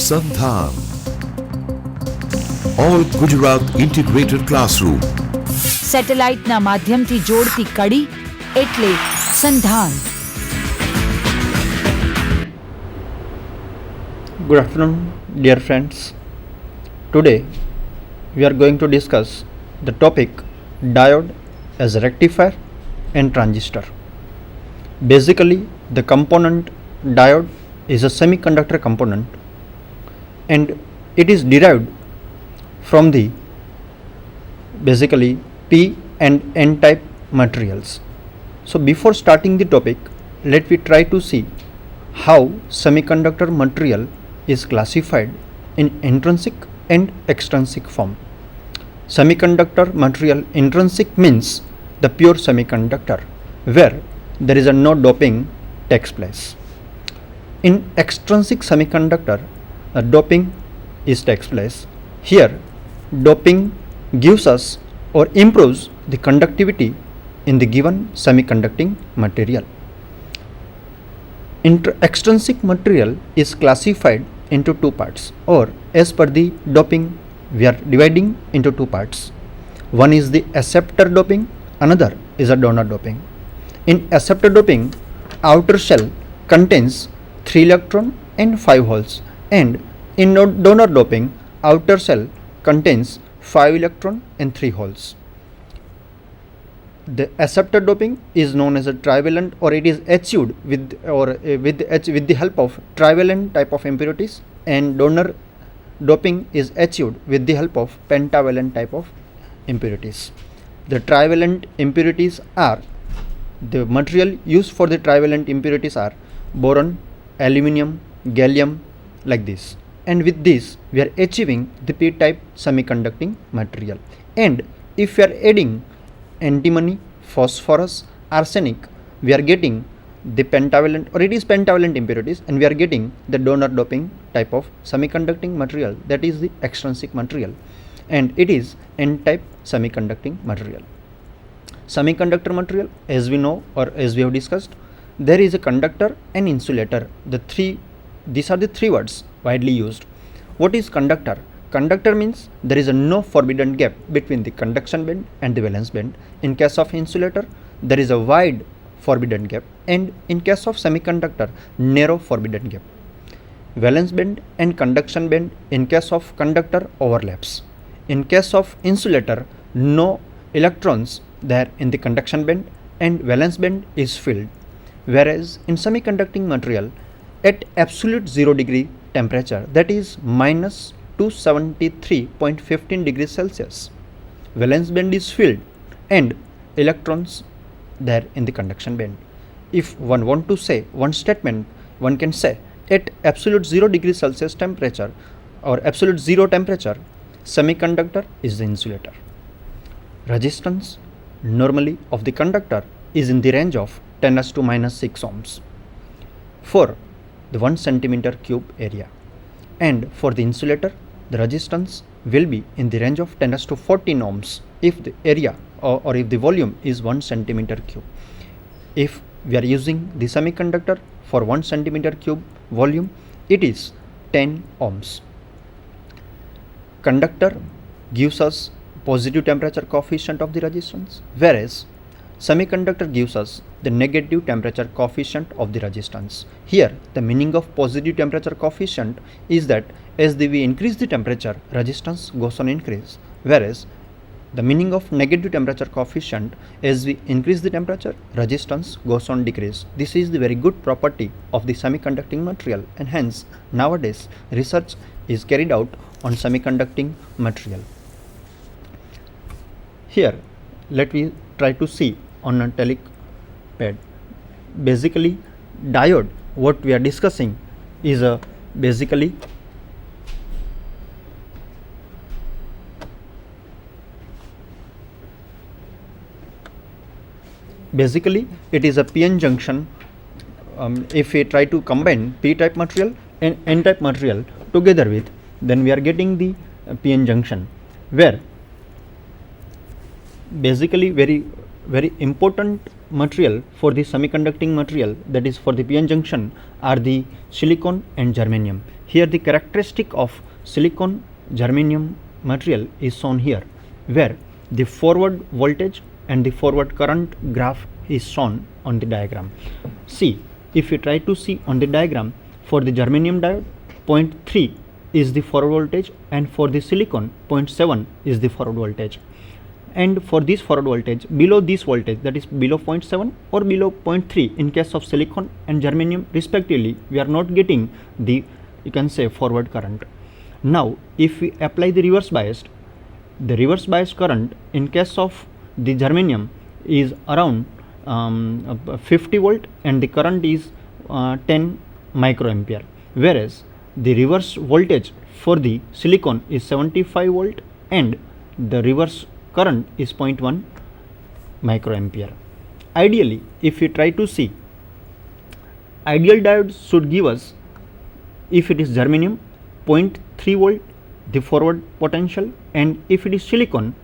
Sandhan. All Gujarat Integrated Classroom. સેટેલાઇટના માધ્યમથી જોડતી કડી એટલે સંધાન. Good afternoon, dear friends. Today we are going to discuss the topic diode as a rectifier and transistor. Basically, the component diode is a semiconductor component and it is derived from the basically P and N type materials. So before starting the topic, let me try to see how semiconductor material is classified in intrinsic and extrinsic form. Semiconductor material intrinsic means the pure semiconductor where there is a no doping takes place. In extrinsic semiconductor, a doping is takes place. Here, doping gives us or improves the conductivity in the given semiconducting material. Extrinsic material is classified into two parts, or as per the doping we are dividing into two parts. One is the acceptor doping, another is a donor doping. In acceptor doping, outer shell contains 3 electron and 5 holes, and in donor doping, outer shell contains 5 electron and 3 holes. The acceptor doping is known as a trivalent, or it is achieved with the help of trivalent type of impurities, and donor doping is achieved with the help of pentavalent type of impurities. The trivalent impurities are the material used for the trivalent impurities are boron, aluminum, gallium, like this. And with this we are achieving the P type semiconducting material. And if we are adding antimony, phosphorus, arsenic, we are getting the pentavalent, or it is pentavalent impurities, and we are getting the donor doping type of semiconducting material, that is the extrinsic material, and it is N type semiconducting material. Semiconductor material, as we know or as we have discussed, there is a conductor and insulator. These are the three words widely used. What is conductor? Conductor means there is a no forbidden gap between the conduction band and the valence band. In case of insulator, there is a wide forbidden gap, and in case of semiconductor, narrow forbidden gap. Valence band and conduction band in case of conductor overlaps. In case of insulator, no electrons there in the conduction band and valence band is filled. Whereas in semiconducting material, at absolute 0 degree temperature, that is minus 273.15 degrees Celsius, valence band is filled and electrons there in the conduction band. If one want to say one statement, one can say at absolute 0 degrees Celsius temperature or absolute 0 temperature, semiconductor is the insulator. Resistance normally of the conductor is in the range of 10⁻⁻⁶ ohms for the 1 centimeter cube area, and for the insulator the resistance will be in the range of 10⁻14 ohms if the area or if the volume is 1 centimeter cube. If we are using the semiconductor for 1 centimeter cube volume, it is 10 ohms. Conductor gives us positive temperature coefficient of the resistance, whereas semiconductor gives us the negative temperature coefficient of the resistance. Here the meaning of positive temperature coefficient is that as we increase the temperature, resistance goes on increase, whereas the meaning of negative temperature coefficient, as we increase the temperature, resistance goes on decrease. This is the very good property of the semiconducting material, and hence nowadays research is carried out on semiconducting material. Here let me try to see on a telic pad. Basically diode, what we are discussing is basically it is a PN junction. If we try to combine P type material and N type material together with, then we are getting the PN junction, where basically very important material for the semiconducting material, that is for the PN junction, are the silicon and germanium. Here the characteristic of silicon germanium material is shown here, where the forward voltage and the forward current graph is shown on the diagram. See, if you try to see on the diagram, for the germanium diode 0.3 is the forward voltage, and for the silicon 0.7 is the forward voltage. And for this forward voltage, below this voltage, that is below 0.7 or below 0.3 in case of silicon and germanium respectively, we are not getting the, you can say, forward current. Now if we apply the reverse bias current in case of the germanium is around 50 volt and the current is 10 microampere, whereas the reverse voltage for the silicon is 75 volt and the reverse current is 0.1 microampere. Ideally, if you try to see, ideal diode should give us, if it is germanium, 0.3 volt the forward potential, and if it is silicon,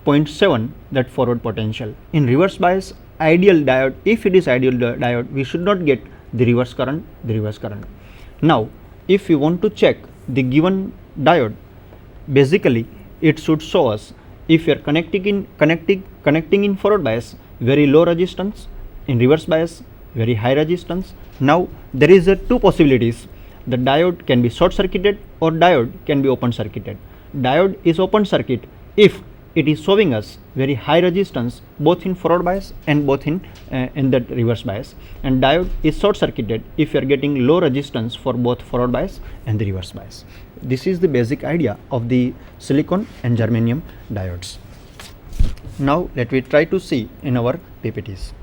0.7 that forward potential. In reverse bias ideal diode, if it is ideal diode, we should not get the reverse current. Now if we want to check the given diode, basically it should show us, if you are connecting in forward bias very low resistance, in reverse bias very high resistance. Now there is two possibilities. The diode can be short circuited or diode can be open circuited. Diode is open circuit if it is showing us very high resistance both in forward bias and both in that reverse bias, and diode is short circuited if you are getting low resistance for both forward bias and the reverse bias. This is the basic idea of the silicon and germanium diodes. Now let me try to see in our PPTs.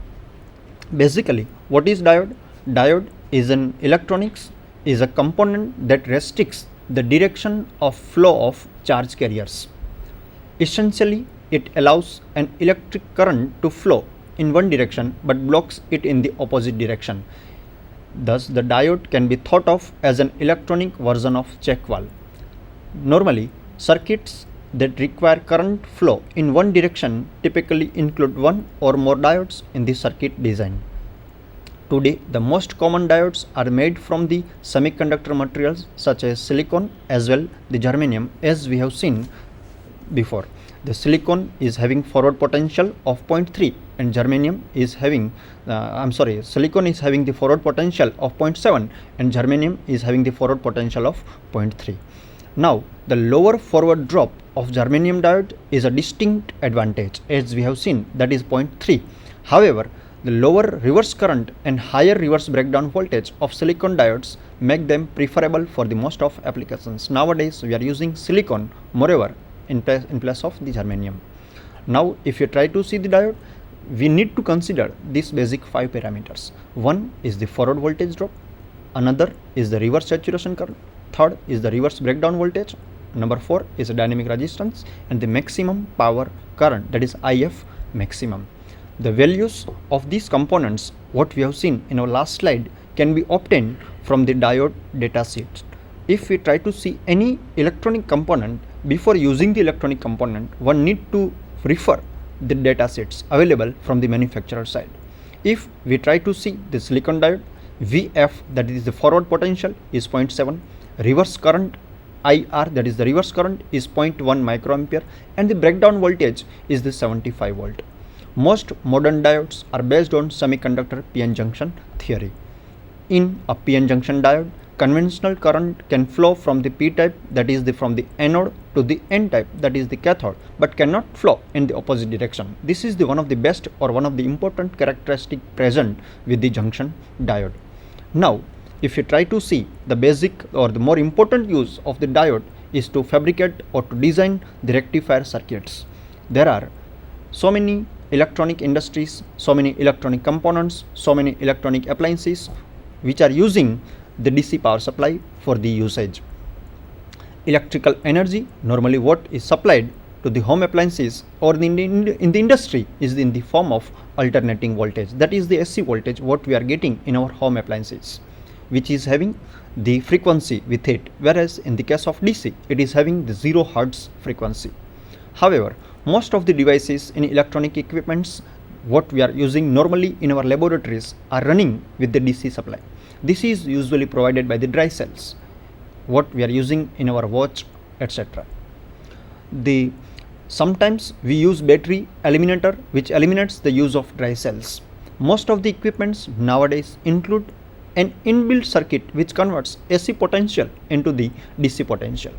Basically, what is diode? Diode is an electronics, is a component that restricts the direction of flow of charge carriers. Essentially, it allows an electric current to flow in one direction but blocks it in the opposite direction. Thus, the diode can be thought of as an electronic version of check valve. Normally, circuits that require current flow in one direction typically include one or more diodes in the circuit design. Today, the most common diodes are made from the semiconductor materials such as silicon as well the germanium, as we have seen before. The silicon is having forward potential of 0.3 and germanium is having silicon is having the forward potential of 0.7 and germanium is having the forward potential of 0.3. Now the lower forward drop of germanium diode is a distinct advantage, as we have seen, that is 0.3. However, the lower reverse current and higher reverse breakdown voltage of silicon diodes make them preferable for the most of applications. Nowadays we are using silicon moreover in place of the germanium. Now if you try to see the diode, we need to consider these basic 5 parameters. One is the forward voltage drop, another is the reverse saturation current, third is the reverse breakdown voltage, number 4 is the dynamic resistance, and the maximum power current, that is IF maximum. The values of these components, what we have seen in our last slide, can be obtained from the diode data sheet. If we try to see any electronic component, before using the electronic component, one need to refer the data sets available from the manufacturer side. If we try to see the silicon diode, VF, that is the forward potential, is 0.7, reverse current IR, that is the reverse current, is 0.1 microampere, and the breakdown voltage is the 75 volt. Most modern diodes are based on semiconductor PN junction theory. In a PN junction diode, conventional current can flow from the P type, that is from the anode, to the N type, that is the cathode, but cannot flow in the opposite direction. This is the one of the best or one of the important characteristic present with the junction diode. Now if you try to see the basic or the more important use of the diode is to fabricate or to design the rectifier circuits. There are so many electronic industries, so many electronic components, so many electronic appliances which are using the DC power supply for the usage. Electrical energy, normally what is supplied to the home appliances or in the industry, is in the form of alternating voltage, that is the AC voltage what we are getting in our home appliances, which is having the frequency with it, whereas in the case of DC it is having the 0 Hz frequency. However, most of the devices in electronic equipments what we are using normally in our laboratories are running with the DC supply. This is usually provided by the dry cells. what we are using in our watch, etc. The sometimes we use battery eliminator, which eliminates the use of dry cells. Most of the equipments nowadays include an inbuilt circuit which converts AC potential into the DC potential,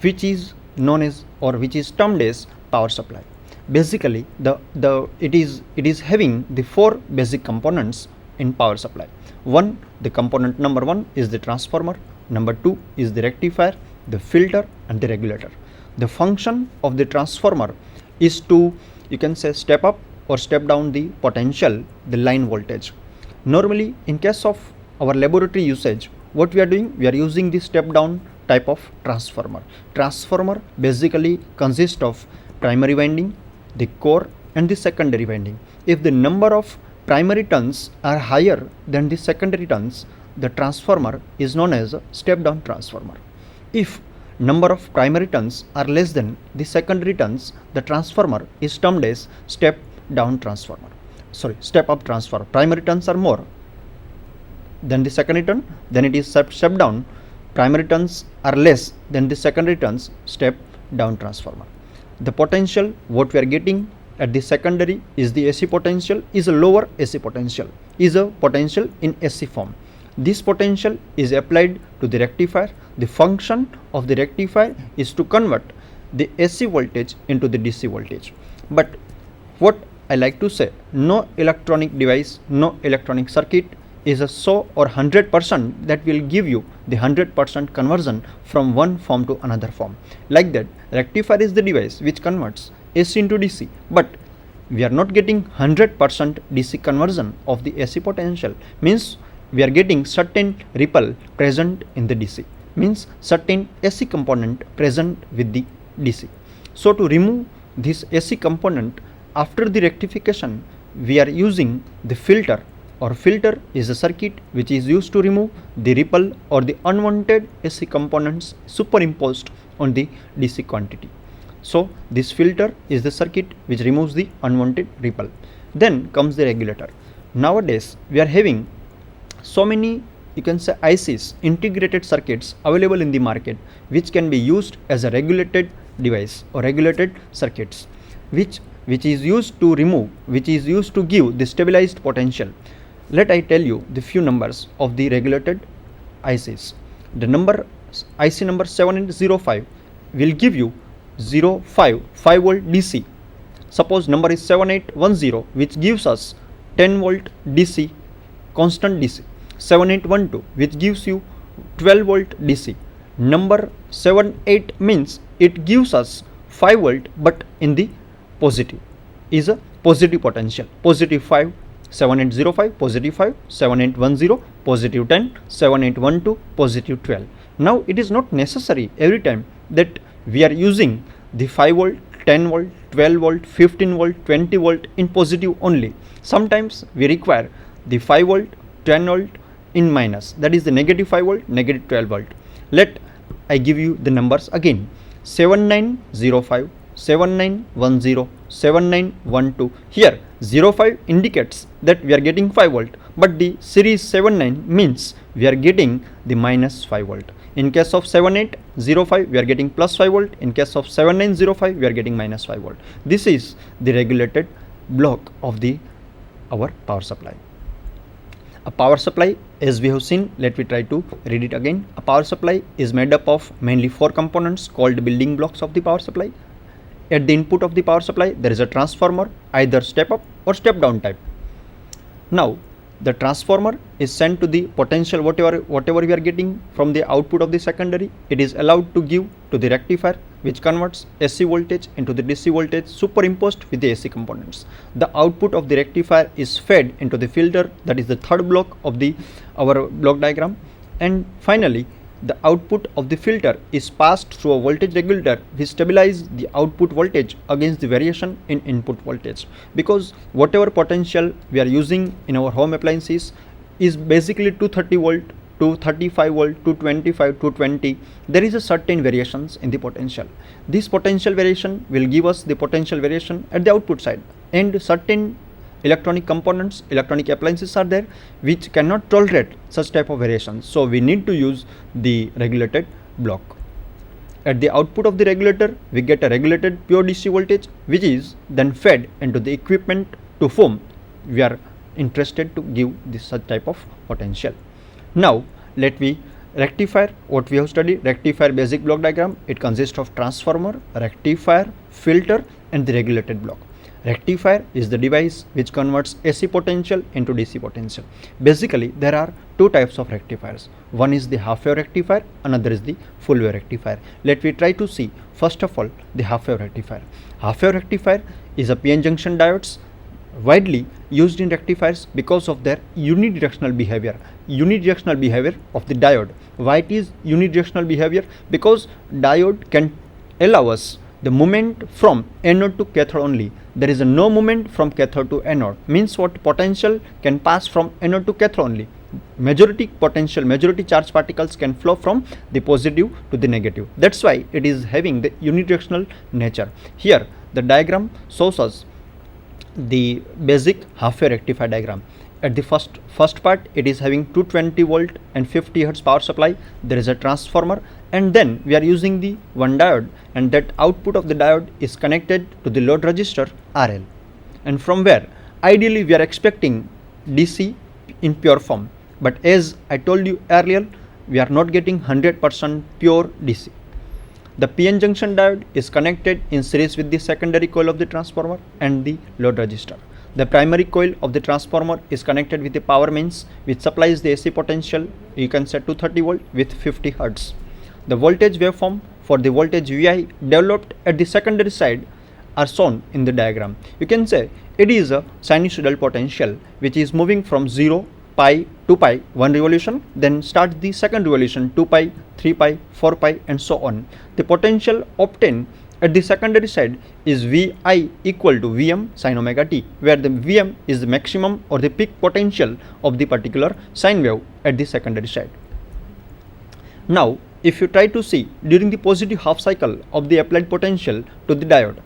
which is known as, or which is termed as, power supply. Basically, it is having the four basic components in power supply. The component number one is the transformer, number two is the rectifier, the filter, and the regulator. The function of the transformer is to, you can say, step up or step down the potential, the line voltage. Normally, in case of our laboratory usage, what we are doing, we are using the step down type of transformer. Transformer basically consists of primary winding, the core, and the secondary winding. If the number of primary turns are higher than the secondary turns, the transformer is known as a step down transformer. If number of primary turns are less than the secondary turns, the transformer is termed as step down transformer. Step up transformer. Primary turns are more than the secondary turn, then it is step down. Primary turns are less than the secondary turns, step down transformer. The potential what we are getting at the secondary is the AC potential, is a lower AC potential, is a potential in AC form. This potential is applied to the rectifier. The function of the rectifier is to convert the AC voltage into the DC voltage. But what I like to say, no electronic device, no electronic circuit is a so or 100% that will give you the 100% conversion from one form to another form. Like that, rectifier is the device which converts AC into DC, but we are not getting 100% DC conversion of the AC potential. Means we are getting certain ripple present in the DC, means certain AC component present with the DC. So to remove this AC component after the rectification, we are using the filter, or filter is a circuit which is used to remove the ripple or the unwanted AC components superimposed on the DC quantity. So this filter is the circuit which removes the unwanted ripple. Then comes the regulator. Nowadays we are having so many, you can say, ICs, integrated circuits available in the market, which can be used as a regulated device or regulated circuits, which is used to remove, which is used to give the stabilized potential. Let I tell you the few numbers of the regulated ICs. The number IC number 7805 will give you 5 volt DC. Suppose number is 7810, which gives us 10 volt DC, constant DC. 7812, which gives you 12 volt DC. Number 78 means it gives us 5 volt, but in the positive, is a positive potential. Positive 5, 7805, positive 5, 7810, positive 10, 7812, positive 12. Now it is not necessary every time that we are using the 5 volt, 10 volt, 12 volt, 15 volt, 20 volt in positive only. Sometimes we require the 5 volt, 10 volt in minus, that is the negative 5 volt, negative 12 volt. Let I give you the numbers again. 7905, 7910, 7912. Here 05 indicates that we are getting 5 volt, but the series 79 means we are getting the minus 5 volt. In case of 7805 we are getting plus 5 volt. In case of 7905 we are getting minus 5 volt. This is the regulated block of our power supply. A power supply, as we have seen, let me try to read it again. A power supply is made up of mainly 4 components called building blocks of the power supply. At the input of the power supply there is a transformer, either step up or step down type. Now the transformer is sent to the potential whatever we are getting from the output of the secondary. It is allowed to give to the rectifier, which converts AC voltage into the DC voltage superimposed with the AC components. The output of the rectifier is fed into the filter, that is the third block of our block diagram. And finally the output of the filter is passed through a voltage regulator which stabilizes the output voltage against the variation in input voltage, because whatever potential we are using in our home appliances is basically 230 volt, 235 volt, 225, 220. There is a certain variations in the potential. This potential variation will give us the potential variation at the output side, and certain electronic components, electronic appliances are there which cannot tolerate such type of variations. So we need to use the regulated block. At the output of the regulator, we get a regulated pure DC voltage which is then fed into the equipment to whom we are interested to give this such type of potential. Now let me rectifier, what we have studied, rectifier basic block diagram. It consists of transformer, rectifier, filter and the regulated block. Rectifier is the device which converts AC potential into DC potential. Basically there are two types of rectifiers. One is the half wave rectifier, another is the full wave rectifier. Let me try to see first of all the half wave rectifier. Half wave rectifier is a PN junction diodes widely used in rectifiers because of their unidirectional behavior. Unidirectional behavior of the diode. Why it is unidirectional behavior? Because diode can allow us the movement from anode to cathode only. There is no movement from cathode to anode. Means what? Potential can pass from anode to cathode only. Majority potential, majority charge particles can flow from the positive to the negative. That's why it is having the unidirectional nature. Here the diagram shows us the basic half wave rectifier diagram. At the first part, it is having 220 volt and 50 hertz power supply. There is a transformer and then we are using the one diode, and that output of the diode is connected to the load resistor RL, and from where ideally we are expecting DC in pure form, but as I told you earlier, we are not getting 100% pure DC. The PN junction diode is connected in series with the secondary coil of the transformer and the load resistor. The primary coil of the transformer is connected with the power mains which supplies the AC potential, you can say 230 volt with 50 hertz. The voltage waveform for the voltage Vi developed at the secondary side are shown in the diagram. You can say it is a sinusoidal potential which is moving from 0, pi, 2 pi, 1 revolution, then start the second revolution, 2 pi, 3 pi, 4 pi and so on. The potential obtained at the secondary side is Vi equal to Vm sin omega t, where the Vm is the maximum or the peak potential of the particular sine wave at the secondary side. Now if you try to see during the positive half cycle of the applied potential to the diode